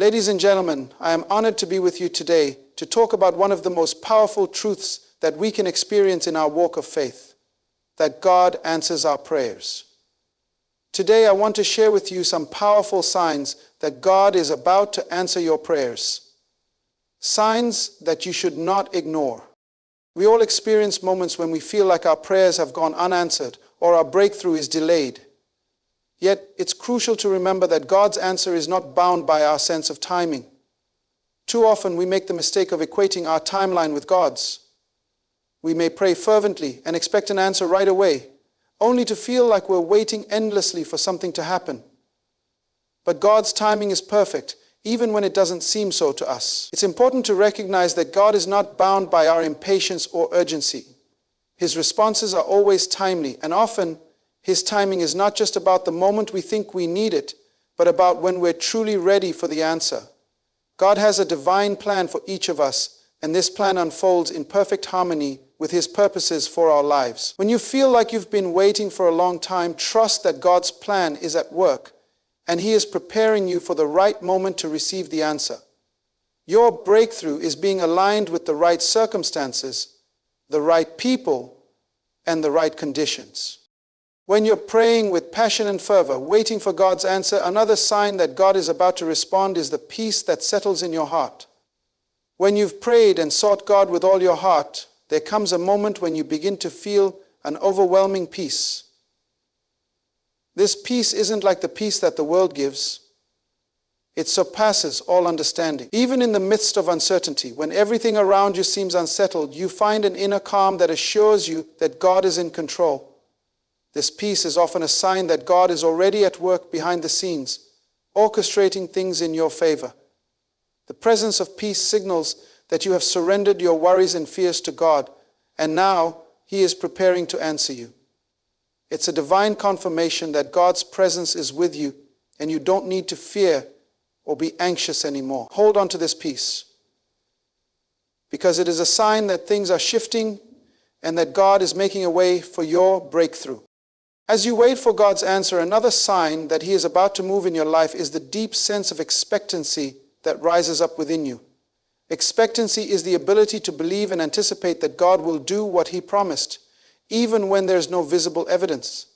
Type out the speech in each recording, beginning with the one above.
Ladies and gentlemen, I am honored to be with you today to talk about one of the most powerful truths that we can experience in our walk of faith, that God answers our prayers. Today, I want to share with you some powerful signs that God is about to answer your prayers. Signs that you should not ignore. We all experience moments when we feel like our prayers have gone unanswered or our breakthrough is delayed. Yet, it's crucial to remember that God's answer is not bound by our sense of timing. Too often, we make the mistake of equating our timeline with God's. We may pray fervently and expect an answer right away, only to feel like we're waiting endlessly for something to happen. But God's timing is perfect, even when it doesn't seem so to us. It's important to recognize that God is not bound by our impatience or urgency. His responses are always timely, and often, His timing is not just about the moment we think we need it, but about when we're truly ready for the answer. God has a divine plan for each of us, and this plan unfolds in perfect harmony with His purposes for our lives. When you feel like you've been waiting for a long time, trust that God's plan is at work, and He is preparing you for the right moment to receive the answer. Your breakthrough is being aligned with the right circumstances, the right people, and the right conditions. When you're praying with passion and fervor, waiting for God's answer, another sign that God is about to respond is the peace that settles in your heart. When you've prayed and sought God with all your heart, there comes a moment when you begin to feel an overwhelming peace. This peace isn't like the peace that the world gives. It surpasses all understanding. Even in the midst of uncertainty, when everything around you seems unsettled, you find an inner calm that assures you that God is in control. This peace is often a sign that God is already at work behind the scenes, orchestrating things in your favor. The presence of peace signals that you have surrendered your worries and fears to God, and now He is preparing to answer you. It's a divine confirmation that God's presence is with you, and you don't need to fear or be anxious anymore. Hold on to this peace, because it is a sign that things are shifting and that God is making a way for your breakthrough. As you wait for God's answer, another sign that He is about to move in your life is the deep sense of expectancy that rises up within you. Expectancy is the ability to believe and anticipate that God will do what He promised, even when there's no visible evidence.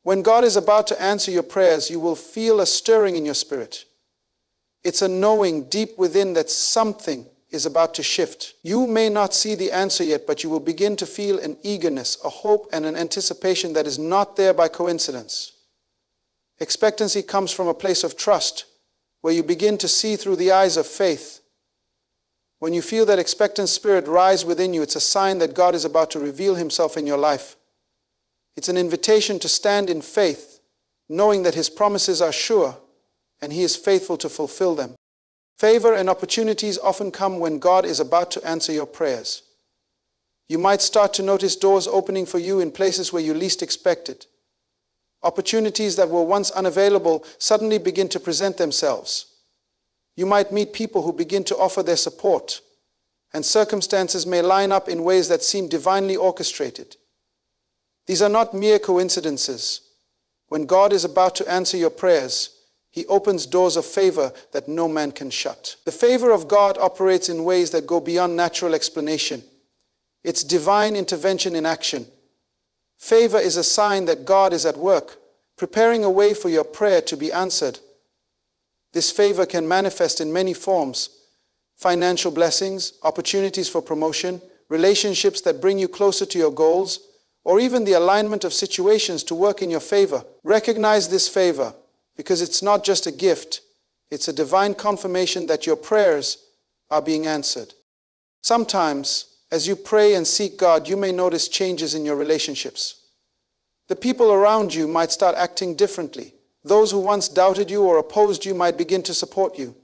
When God is about to answer your prayers, you will feel a stirring in your spirit. It's a knowing deep within that something is about to shift. You may not see the answer yet, but you will begin to feel an eagerness, a hope, and an anticipation that is not there by coincidence. Expectancy comes from a place of trust, where you begin to see through the eyes of faith. When you feel that expectant spirit rise within you, it's a sign that God is about to reveal Himself in your life. It's an invitation to stand in faith, knowing that His promises are sure, and He is faithful to fulfill them. Favor and opportunities often come when God is about to answer your prayers. You might start to notice doors opening for you in places where you least expected. Opportunities that were once unavailable suddenly begin to present themselves. You might meet people who begin to offer their support, and circumstances may line up in ways that seem divinely orchestrated. These are not mere coincidences. When God is about to answer your prayers, He opens doors of favor that no man can shut. The favor of God operates in ways that go beyond natural explanation. It's divine intervention in action. Favor is a sign that God is at work, preparing a way for your prayer to be answered. This favor can manifest in many forms: financial blessings, opportunities for promotion, relationships that bring you closer to your goals, or even the alignment of situations to work in your favor. Recognize this favor, because it's not just a gift, it's a divine confirmation that your prayers are being answered. Sometimes, as you pray and seek God, you may notice changes in your relationships. The people around you might start acting differently. Those who once doubted you or opposed you might begin to support you.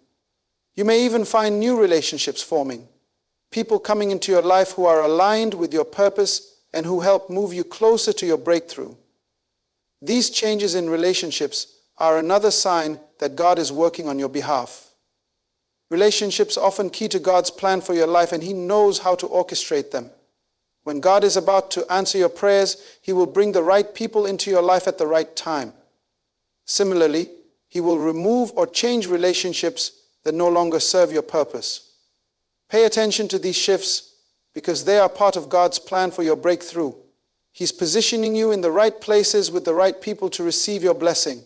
You may even find new relationships forming, people coming into your life who are aligned with your purpose and who help move you closer to your breakthrough. These changes in relationships are another sign that God is working on your behalf. Relationships are often key to God's plan for your life, and He knows how to orchestrate them. When God is about to answer your prayers, He will bring the right people into your life at the right time. Similarly, He will remove or change relationships that no longer serve your purpose. Pay attention to these shifts because they are part of God's plan for your breakthrough. He's positioning you in the right places with the right people to receive your blessing.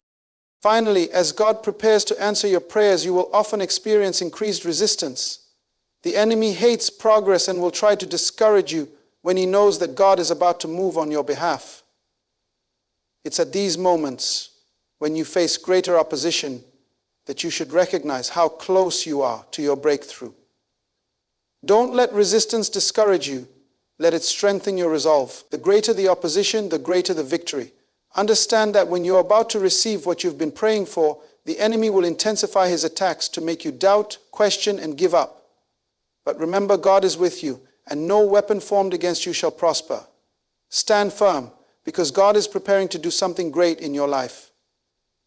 Finally, as God prepares to answer your prayers, you will often experience increased resistance. The enemy hates progress and will try to discourage you when he knows that God is about to move on your behalf. It's at these moments, when you face greater opposition, that you should recognize how close you are to your breakthrough. Don't let resistance discourage you. Let it strengthen your resolve. The greater the opposition, the greater the victory. Understand that when you're about to receive what you've been praying for, the enemy will intensify his attacks to make you doubt, question, and give up. But remember, God is with you, and no weapon formed against you shall prosper. Stand firm, because God is preparing to do something great in your life.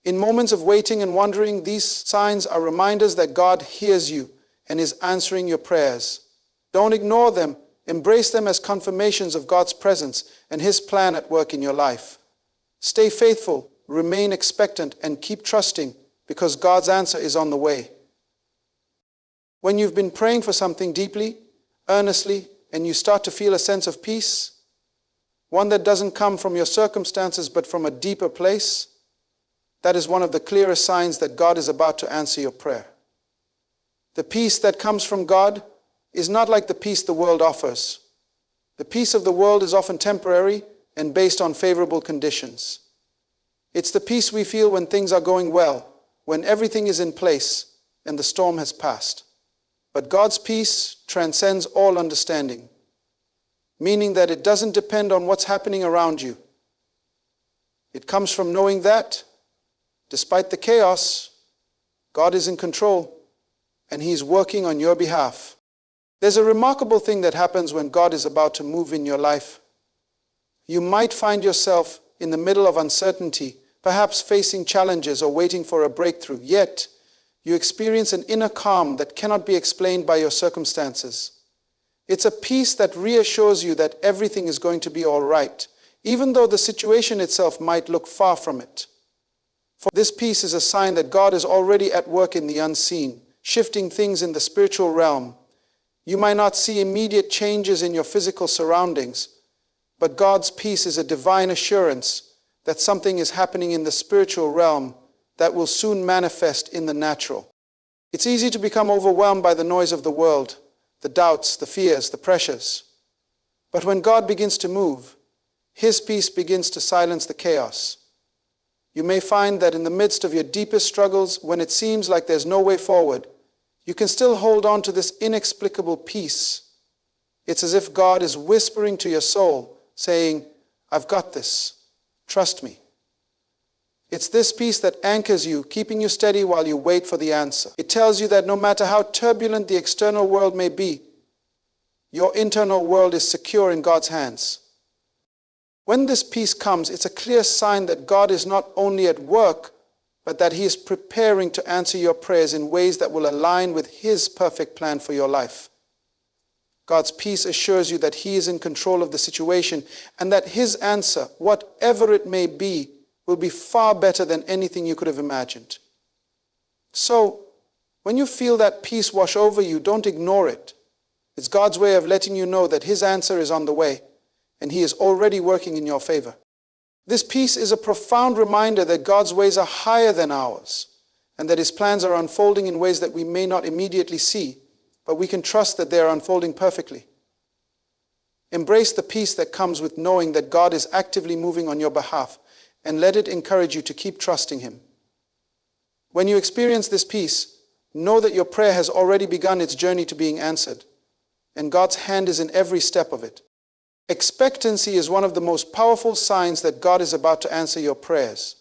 In moments of waiting and wondering, these signs are reminders that God hears you and is answering your prayers. Don't ignore them. Embrace them as confirmations of God's presence and His plan at work in your life. Stay faithful, remain expectant, and keep trusting because God's answer is on the way. When you've been praying for something deeply, earnestly, and you start to feel a sense of peace, one that doesn't come from your circumstances but from a deeper place, that is one of the clearest signs that God is about to answer your prayer. The peace that comes from God is not like the peace the world offers. The peace of the world is often temporary and based on favorable conditions. It's the peace we feel when things are going well, when everything is in place and the storm has passed. But God's peace transcends all understanding, meaning that it doesn't depend on what's happening around you. It comes from knowing that, despite the chaos, God is in control and He's working on your behalf. There's a remarkable thing that happens when God is about to move in your life. You might find yourself in the middle of uncertainty, perhaps facing challenges or waiting for a breakthrough, yet you experience an inner calm that cannot be explained by your circumstances. It's a peace that reassures you that everything is going to be all right, even though the situation itself might look far from it. For this peace is a sign that God is already at work in the unseen, shifting things in the spiritual realm. You might not see immediate changes in your physical surroundings, but God's peace is a divine assurance that something is happening in the spiritual realm that will soon manifest in the natural. It's easy to become overwhelmed by the noise of the world, the doubts, the fears, the pressures. But when God begins to move, His peace begins to silence the chaos. You may find that in the midst of your deepest struggles, when it seems like there's no way forward, you can still hold on to this inexplicable peace. It's as if God is whispering to your soul, saying, "I've got this. Trust me." It's this peace that anchors you, keeping you steady while you wait for the answer. It tells you that no matter how turbulent the external world may be, your internal world is secure in God's hands. When this peace comes, it's a clear sign that God is not only at work, but that He is preparing to answer your prayers in ways that will align with His perfect plan for your life. God's peace assures you that He is in control of the situation and that His answer, whatever it may be, will be far better than anything you could have imagined. So, when you feel that peace wash over you, don't ignore it. It's God's way of letting you know that His answer is on the way and He is already working in your favor. This peace is a profound reminder that God's ways are higher than ours and that His plans are unfolding in ways that we may not immediately see, but we can trust that they are unfolding perfectly. Embrace the peace that comes with knowing that God is actively moving on your behalf, and let it encourage you to keep trusting Him. When you experience this peace, know that your prayer has already begun its journey to being answered, and God's hand is in every step of it. Expectancy is one of the most powerful signs that God is about to answer your prayers.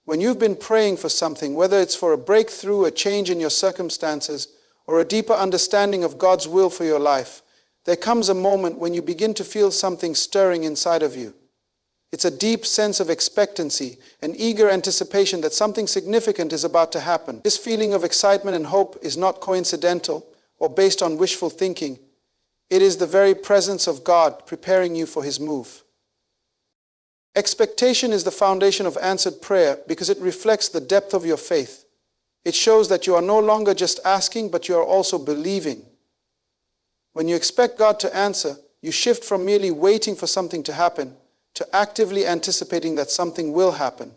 When you've been praying for something, whether it's for a breakthrough, a change in your circumstances, or a deeper understanding of God's will for your life, there comes a moment when you begin to feel something stirring inside of you. It's a deep sense of expectancy, an eager anticipation that something significant is about to happen. This feeling of excitement and hope is not coincidental or based on wishful thinking. It is the very presence of God preparing you for His move. Expectation is the foundation of answered prayer because it reflects the depth of your faith. It shows that you are no longer just asking, but you are also believing. When you expect God to answer, you shift from merely waiting for something to happen to actively anticipating that something will happen.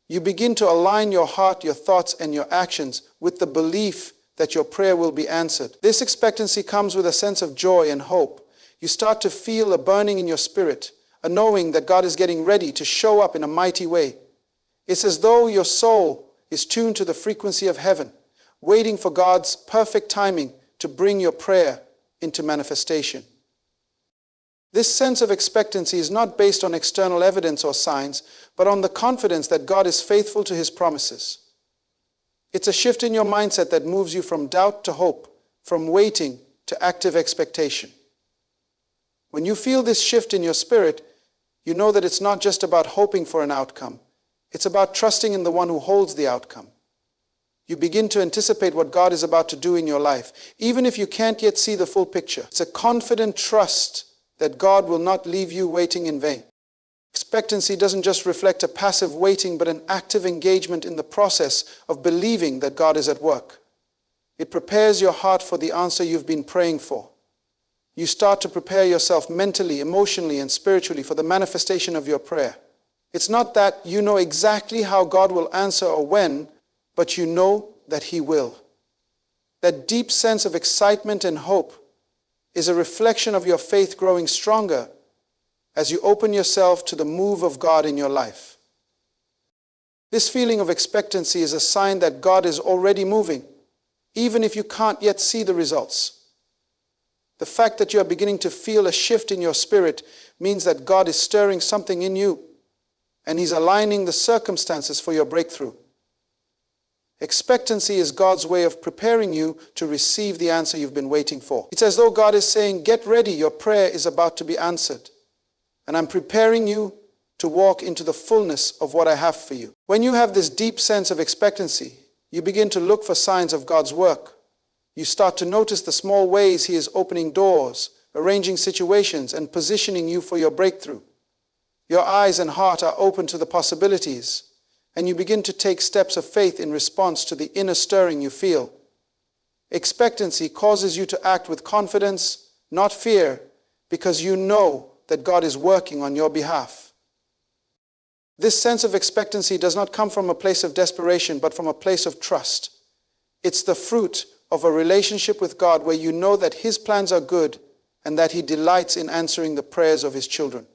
You begin to align your heart, your thoughts, and your actions with the belief that your prayer will be answered. This expectancy comes with a sense of joy and hope. You start to feel a burning in your spirit, a knowing that God is getting ready to show up in a mighty way. It's as though your soul is tuned to the frequency of heaven, waiting for God's perfect timing to bring your prayer into manifestation. This sense of expectancy is not based on external evidence or signs, but on the confidence that God is faithful to His promises. It's a shift in your mindset that moves you from doubt to hope, from waiting to active expectation. When you feel this shift in your spirit, you know that it's not just about hoping for an outcome. It's about trusting in the one who holds the outcome. You begin to anticipate what God is about to do in your life, even if you can't yet see the full picture. It's a confident trust that God will not leave you waiting in vain. Expectancy doesn't just reflect a passive waiting, but an active engagement in the process of believing that God is at work. It prepares your heart for the answer you've been praying for. You start to prepare yourself mentally, emotionally, and spiritually for the manifestation of your prayer. It's not that you know exactly how God will answer or when, but you know that He will. That deep sense of excitement and hope is a reflection of your faith growing stronger as you open yourself to the move of God in your life. This feeling of expectancy is a sign that God is already moving, even if you can't yet see the results. The fact that you are beginning to feel a shift in your spirit means that God is stirring something in you, and He's aligning the circumstances for your breakthrough. Expectancy is God's way of preparing you to receive the answer you've been waiting for. It's as though God is saying, get ready, your prayer is about to be answered. And I'm preparing you to walk into the fullness of what I have for you. When you have this deep sense of expectancy, you begin to look for signs of God's work. You start to notice the small ways He is opening doors, arranging situations, and positioning you for your breakthrough. Your eyes and heart are open to the possibilities, and you begin to take steps of faith in response to the inner stirring you feel. Expectancy causes you to act with confidence, not fear, because you know that God is working on your behalf. This sense of expectancy does not come from a place of desperation, but from a place of trust. It's the fruit of a relationship with God where you know that His plans are good and that He delights in answering the prayers of His children.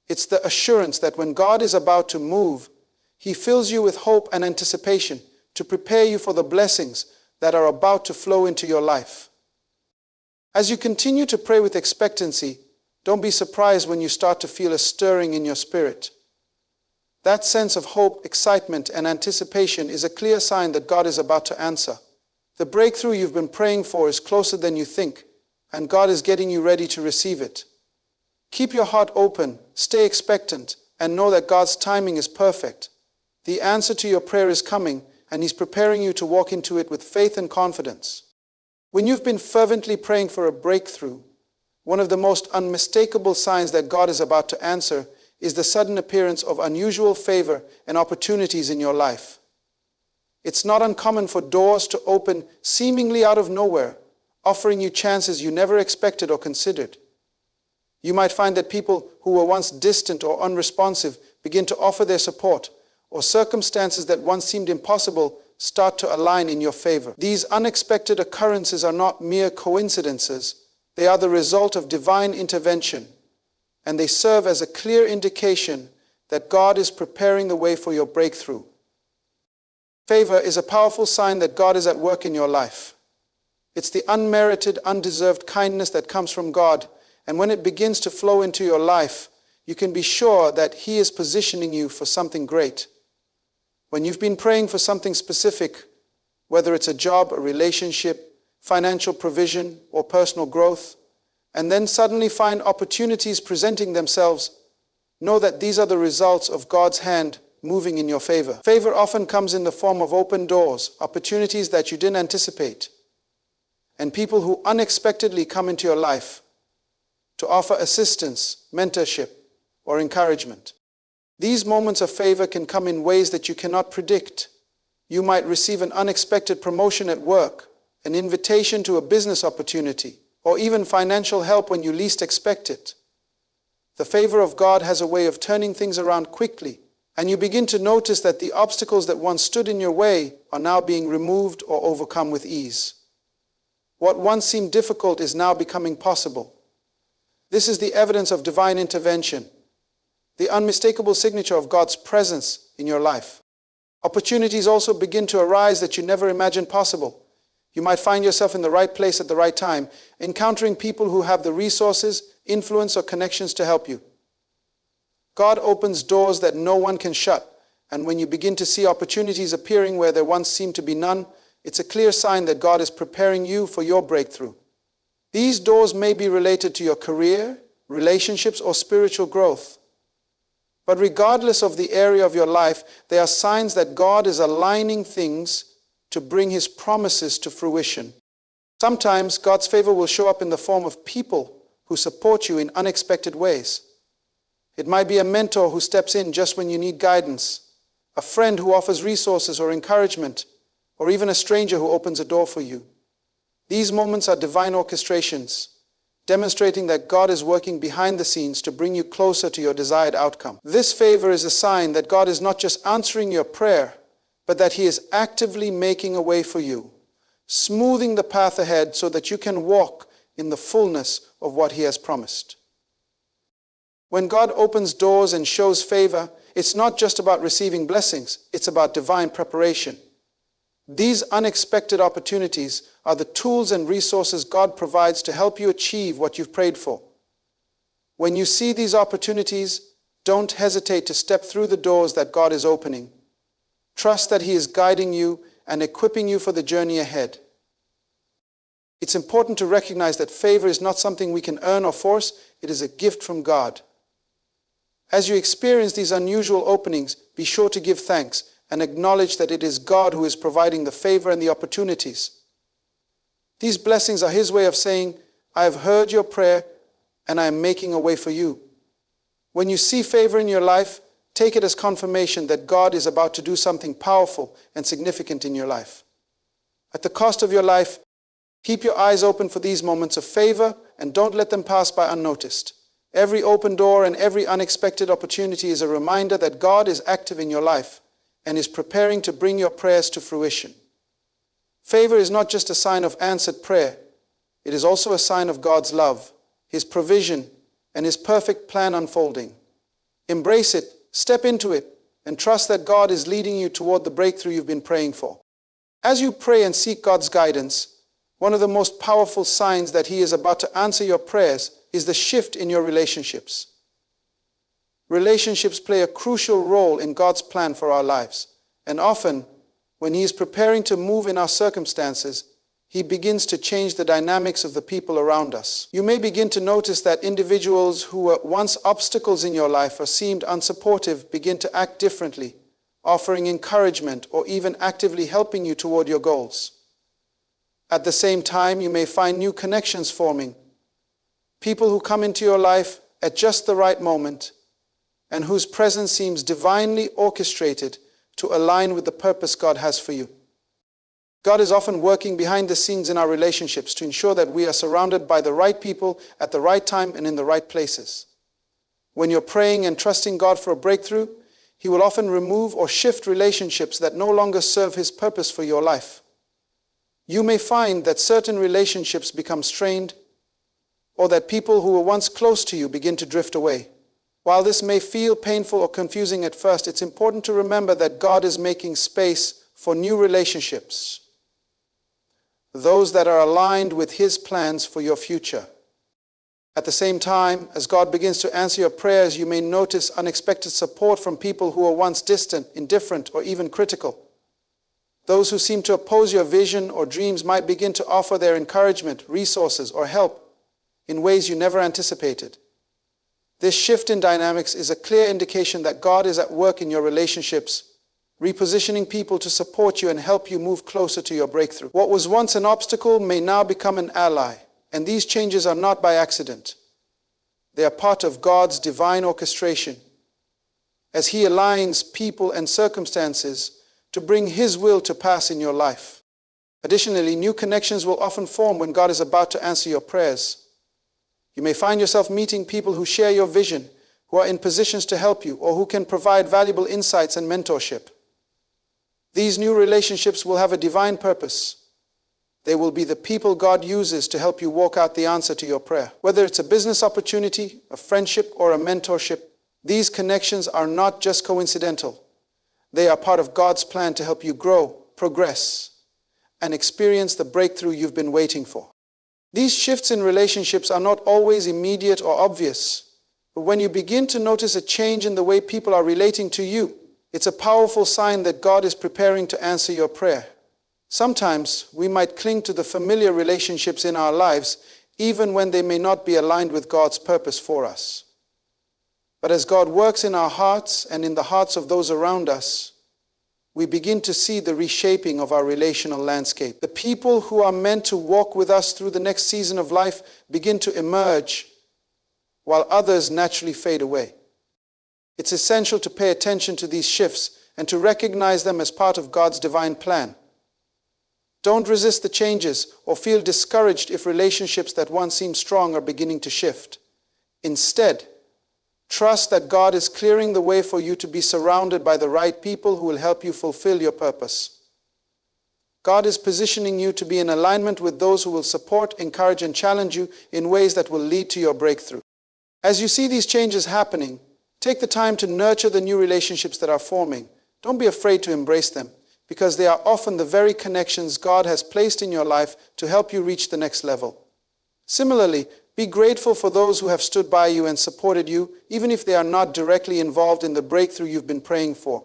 It's the assurance that when God is about to move, He fills you with hope and anticipation to prepare you for the blessings that are about to flow into your life. As you continue to pray with expectancy, don't be surprised when you start to feel a stirring in your spirit. That sense of hope, excitement, and anticipation is a clear sign that God is about to answer. The breakthrough you've been praying for is closer than you think, and God is getting you ready to receive it. Keep your heart open, stay expectant, and know that God's timing is perfect. The answer to your prayer is coming, and He's preparing you to walk into it with faith and confidence. When you've been fervently praying for a breakthrough, one of the most unmistakable signs that God is about to answer is the sudden appearance of unusual favor and opportunities in your life. It's not uncommon for doors to open seemingly out of nowhere, offering you chances you never expected or considered. You might find that people who were once distant or unresponsive begin to offer their support, or circumstances that once seemed impossible start to align in your favor. These unexpected occurrences are not mere coincidences. They are the result of divine intervention, and they serve as a clear indication that God is preparing the way for your breakthrough. Favor is a powerful sign that God is at work in your life. It's the unmerited, undeserved kindness that comes from God, and when it begins to flow into your life, you can be sure that He is positioning you for something great. When you've been praying for something specific, whether it's a job, a relationship, financial provision, or personal growth, and then suddenly find opportunities presenting themselves, know that these are the results of God's hand moving in your favor. Favor often comes in the form of open doors, opportunities that you didn't anticipate, and people who unexpectedly come into your life to offer assistance, mentorship, or encouragement. These moments of favor can come in ways that you cannot predict. You might receive an unexpected promotion at work, an invitation to a business opportunity, or even financial help when you least expect it. The favor of God has a way of turning things around quickly, and you begin to notice that the obstacles that once stood in your way are now being removed or overcome with ease. What once seemed difficult is now becoming possible. This is the evidence of divine intervention, the unmistakable signature of God's presence in your life. Opportunities also begin to arise that you never imagined possible. You might find yourself in the right place at the right time, encountering people who have the resources, influence, or connections to help you. God opens doors that no one can shut, and when you begin to see opportunities appearing where there once seemed to be none, it's a clear sign that God is preparing you for your breakthrough. These doors may be related to your career, relationships, or spiritual growth. But regardless of the area of your life, they are signs that God is aligning things to bring His promises to fruition. Sometimes God's favor will show up in the form of people who support you in unexpected ways. It might be a mentor who steps in just when you need guidance, a friend who offers resources or encouragement, or even a stranger who opens a door for you. These moments are divine orchestrations, demonstrating that God is working behind the scenes to bring you closer to your desired outcome. This favor is a sign that God is not just answering your prayer, but that He is actively making a way for you, smoothing the path ahead so that you can walk in the fullness of what He has promised. When God opens doors and shows favor, it's not just about receiving blessings, it's about divine preparation. These unexpected opportunities are the tools and resources God provides to help you achieve what you've prayed for. When you see these opportunities, don't hesitate to step through the doors that God is opening. Trust that He is guiding you and equipping you for the journey ahead. It's important to recognize that favor is not something we can earn or force, it is a gift from God. As you experience these unusual openings, be sure to give thanks and acknowledge that it is God who is providing the favor and the opportunities. These blessings are His way of saying, I have heard your prayer and I am making a way for you. When you see favor in your life, take it as confirmation that God is about to do something powerful and significant in your life. At the cost of your life, keep your eyes open for these moments of favor and don't let them pass by unnoticed. Every open door and every unexpected opportunity is a reminder that God is active in your life and is preparing to bring your prayers to fruition. Favor is not just a sign of answered prayer, it is also a sign of God's love, His provision, and His perfect plan unfolding. Embrace it, step into it, and trust that God is leading you toward the breakthrough you've been praying for. As you pray and seek God's guidance, one of the most powerful signs that He is about to answer your prayers is the shift in your relationships. Relationships play a crucial role in God's plan for our lives, and often, when He is preparing to move in our circumstances, He begins to change the dynamics of the people around us. You may begin to notice that individuals who were once obstacles in your life or seemed unsupportive begin to act differently, offering encouragement or even actively helping you toward your goals. At the same time, you may find new connections forming, people who come into your life at just the right moment and whose presence seems divinely orchestrated to align with the purpose God has for you. God is often working behind the scenes in our relationships to ensure that we are surrounded by the right people at the right time and in the right places. When you're praying and trusting God for a breakthrough, He will often remove or shift relationships that no longer serve His purpose for your life. You may find that certain relationships become strained, or that people who were once close to you begin to drift away. While this may feel painful or confusing at first, it's important to remember that God is making space for new relationships, those that are aligned with His plans for your future. At the same time, as God begins to answer your prayers, you may notice unexpected support from people who were once distant, indifferent, or even critical. Those who seem to oppose your vision or dreams might begin to offer their encouragement, resources, or help in ways you never anticipated. This shift in dynamics is a clear indication that God is at work in your relationships, repositioning people to support you and help you move closer to your breakthrough. What was once an obstacle may now become an ally, and these changes are not by accident. They are part of God's divine orchestration, as He aligns people and circumstances to bring His will to pass in your life. Additionally, new connections will often form when God is about to answer your prayers. You may find yourself meeting people who share your vision, who are in positions to help you, or who can provide valuable insights and mentorship. These new relationships will have a divine purpose. They will be the people God uses to help you walk out the answer to your prayer. Whether it's a business opportunity, a friendship, or a mentorship, these connections are not just coincidental. They are part of God's plan to help you grow, progress, and experience the breakthrough you've been waiting for. These shifts in relationships are not always immediate or obvious, but when you begin to notice a change in the way people are relating to you, it's a powerful sign that God is preparing to answer your prayer. Sometimes we might cling to the familiar relationships in our lives, even when they may not be aligned with God's purpose for us. But as God works in our hearts and in the hearts of those around us, we begin to see the reshaping of our relational landscape. The people who are meant to walk with us through the next season of life begin to emerge, while others naturally fade away. It's essential to pay attention to these shifts and to recognize them as part of God's divine plan. Don't resist the changes or feel discouraged if relationships that once seemed strong are beginning to shift. Instead, trust that God is clearing the way for you to be surrounded by the right people who will help you fulfill your purpose. God is positioning you to be in alignment with those who will support, encourage, and challenge you in ways that will lead to your breakthrough. As you see these changes happening, take the time to nurture the new relationships that are forming. Don't be afraid to embrace them, because they are often the very connections God has placed in your life to help you reach the next level. Similarly, be grateful for those who have stood by you and supported you, even if they are not directly involved in the breakthrough you've been praying for.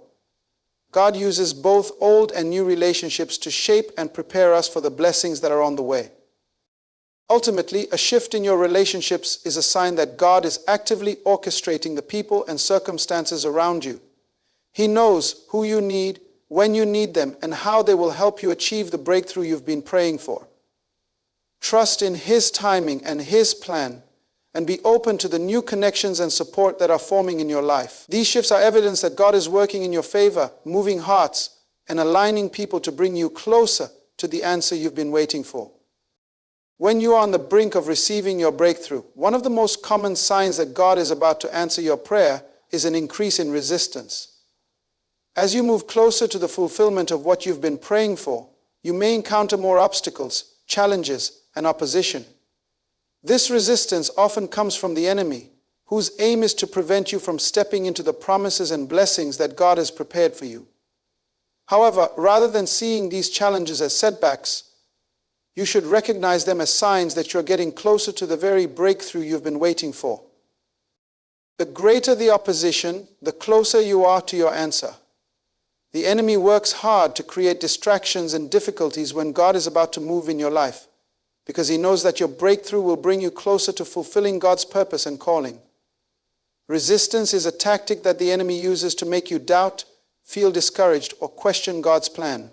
God uses both old and new relationships to shape and prepare us for the blessings that are on the way. Ultimately, a shift in your relationships is a sign that God is actively orchestrating the people and circumstances around you. He knows who you need, when you need them, and how they will help you achieve the breakthrough you've been praying for. Trust in His timing and His plan, and be open to the new connections and support that are forming in your life. These shifts are evidence that God is working in your favor, moving hearts, and aligning people to bring you closer to the answer you've been waiting for. When you are on the brink of receiving your breakthrough, one of the most common signs that God is about to answer your prayer is an increase in resistance. As you move closer to the fulfillment of what you've been praying for, you may encounter more obstacles, challenges, and opposition. This resistance often comes from the enemy, whose aim is to prevent you from stepping into the promises and blessings that God has prepared for you. However, rather than seeing these challenges as setbacks, you should recognize them as signs that you're getting closer to the very breakthrough you've been waiting for. The greater the opposition, the closer you are to your answer. The enemy works hard to create distractions and difficulties when God is about to move in your life, because he knows that your breakthrough will bring you closer to fulfilling God's purpose and calling. Resistance is a tactic that the enemy uses to make you doubt, feel discouraged, or question God's plan.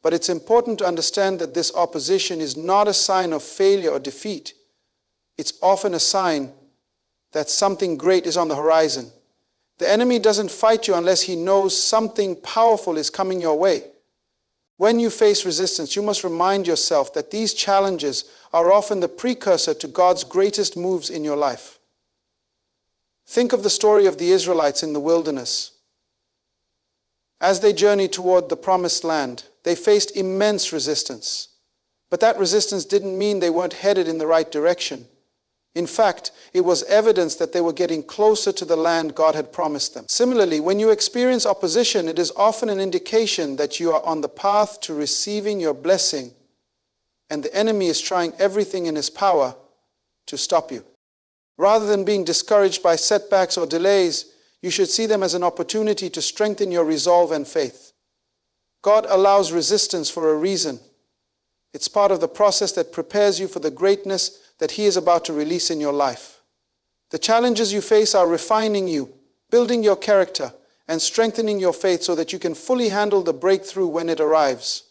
But it's important to understand that this opposition is not a sign of failure or defeat. It's often a sign that something great is on the horizon. The enemy doesn't fight you unless he knows something powerful is coming your way. When you face resistance, you must remind yourself that these challenges are often the precursor to God's greatest moves in your life. Think of the story of the Israelites in the wilderness. As they journeyed toward the promised land, they faced immense resistance. But that resistance didn't mean they weren't headed in the right direction. In fact, it was evidence that they were getting closer to the land God had promised them. Similarly, when you experience opposition, it is often an indication that you are on the path to receiving your blessing, and the enemy is trying everything in his power to stop you. Rather than being discouraged by setbacks or delays, you should see them as an opportunity to strengthen your resolve and faith. God allows resistance for a reason. It's part of the process that prepares you for the greatness that He is about to release in your life. The challenges you face are refining you, building your character, and strengthening your faith so that you can fully handle the breakthrough when it arrives.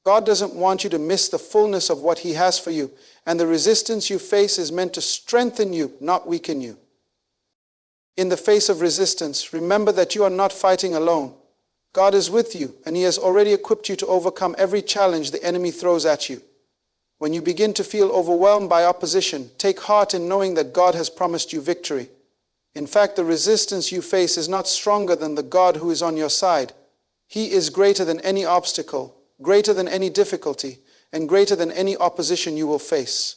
God doesn't want you to miss the fullness of what He has for you, and the resistance you face is meant to strengthen you, not weaken you. In the face of resistance, remember that you are not fighting alone. God is with you, and He has already equipped you to overcome every challenge the enemy throws at you. When you begin to feel overwhelmed by opposition, take heart in knowing that God has promised you victory. In fact, the resistance you face is not stronger than the God who is on your side. He is greater than any obstacle, greater than any difficulty, and greater than any opposition you will face.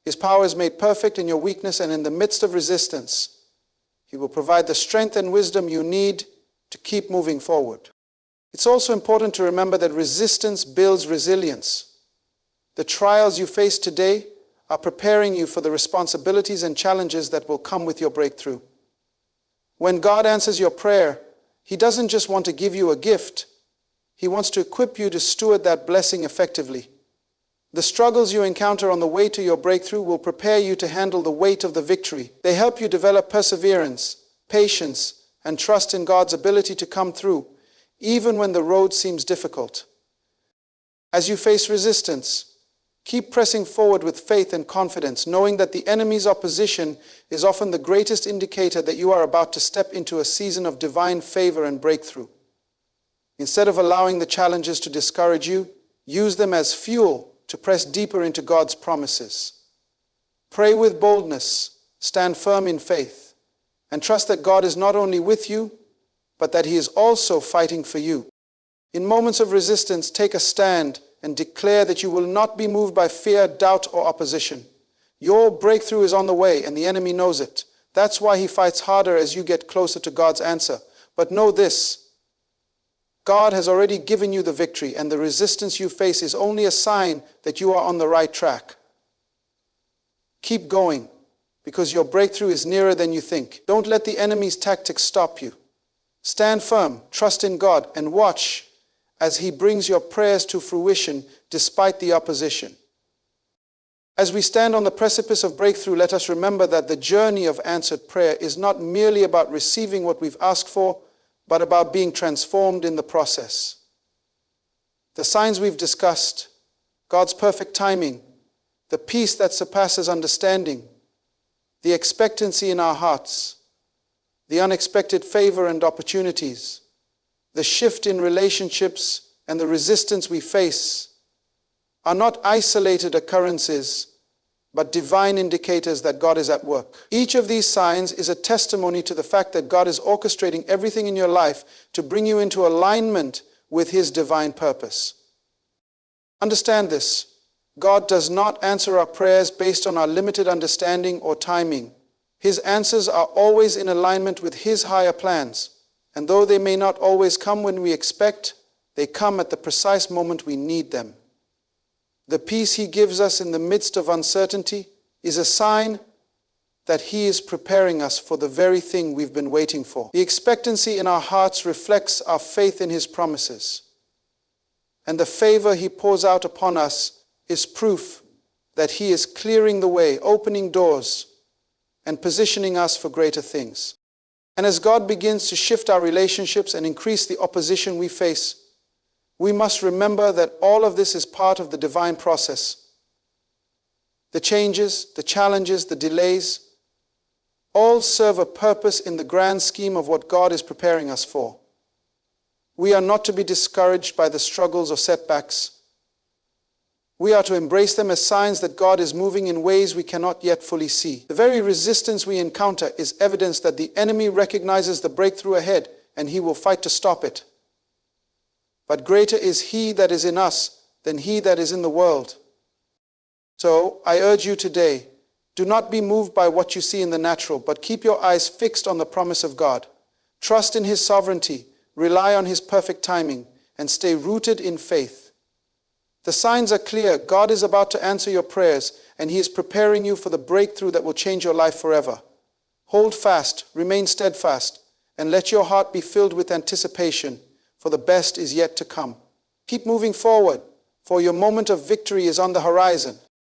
His power is made perfect in your weakness, and in the midst of resistance, He will provide the strength and wisdom you need to keep moving forward. It's also important to remember that resistance builds resilience. The trials you face today are preparing you for the responsibilities and challenges that will come with your breakthrough. When God answers your prayer, He doesn't just want to give you a gift. He wants to equip you to steward that blessing effectively. The struggles you encounter on the way to your breakthrough will prepare you to handle the weight of the victory. They help you develop perseverance, patience, and trust in God's ability to come through, even when the road seems difficult. As you face resistance, keep pressing forward with faith and confidence, knowing that the enemy's opposition is often the greatest indicator that you are about to step into a season of divine favor and breakthrough. Instead of allowing the challenges to discourage you, use them as fuel to press deeper into God's promises. Pray with boldness, stand firm in faith, and trust that God is not only with you, but that He is also fighting for you. In moments of resistance, take a stand and declare that you will not be moved by fear, doubt, or opposition. Your breakthrough is on the way, and the enemy knows it. That's why he fights harder as you get closer to God's answer. But know this: God has already given you the victory, and the resistance you face is only a sign that you are on the right track. Keep going, because your breakthrough is nearer than you think. Don't let the enemy's tactics stop you. Stand firm, trust in God, and watch as He brings your prayers to fruition despite the opposition. As we stand on the precipice of breakthrough, let us remember that the journey of answered prayer is not merely about receiving what we've asked for, but about being transformed in the process. The signs we've discussed, God's perfect timing, the peace that surpasses understanding, the expectancy in our hearts, the unexpected favor and opportunities, the shift in relationships, and the resistance we face are not isolated occurrences, but divine indicators that God is at work. Each of these signs is a testimony to the fact that God is orchestrating everything in your life to bring you into alignment with His divine purpose. Understand this: God does not answer our prayers based on our limited understanding or timing. His answers are always in alignment with His higher plans. And though they may not always come when we expect, they come at the precise moment we need them. The peace He gives us in the midst of uncertainty is a sign that He is preparing us for the very thing we've been waiting for. The expectancy in our hearts reflects our faith in His promises. And the favor He pours out upon us is proof that He is clearing the way, opening doors, and positioning us for greater things. And as God begins to shift our relationships and increase the opposition we face, we must remember that all of this is part of the divine process. The changes, the challenges, the delays, all serve a purpose in the grand scheme of what God is preparing us for. We are not to be discouraged by the struggles or setbacks. We are to embrace them as signs that God is moving in ways we cannot yet fully see. The very resistance we encounter is evidence that the enemy recognizes the breakthrough ahead, and he will fight to stop it. But greater is He that is in us than he that is in the world. So I urge you today, do not be moved by what you see in the natural, but keep your eyes fixed on the promise of God. Trust in His sovereignty, rely on His perfect timing, and stay rooted in faith. The signs are clear. God is about to answer your prayers, and He is preparing you for the breakthrough that will change your life forever. Hold fast, remain steadfast, and let your heart be filled with anticipation, for the best is yet to come. Keep moving forward, for your moment of victory is on the horizon.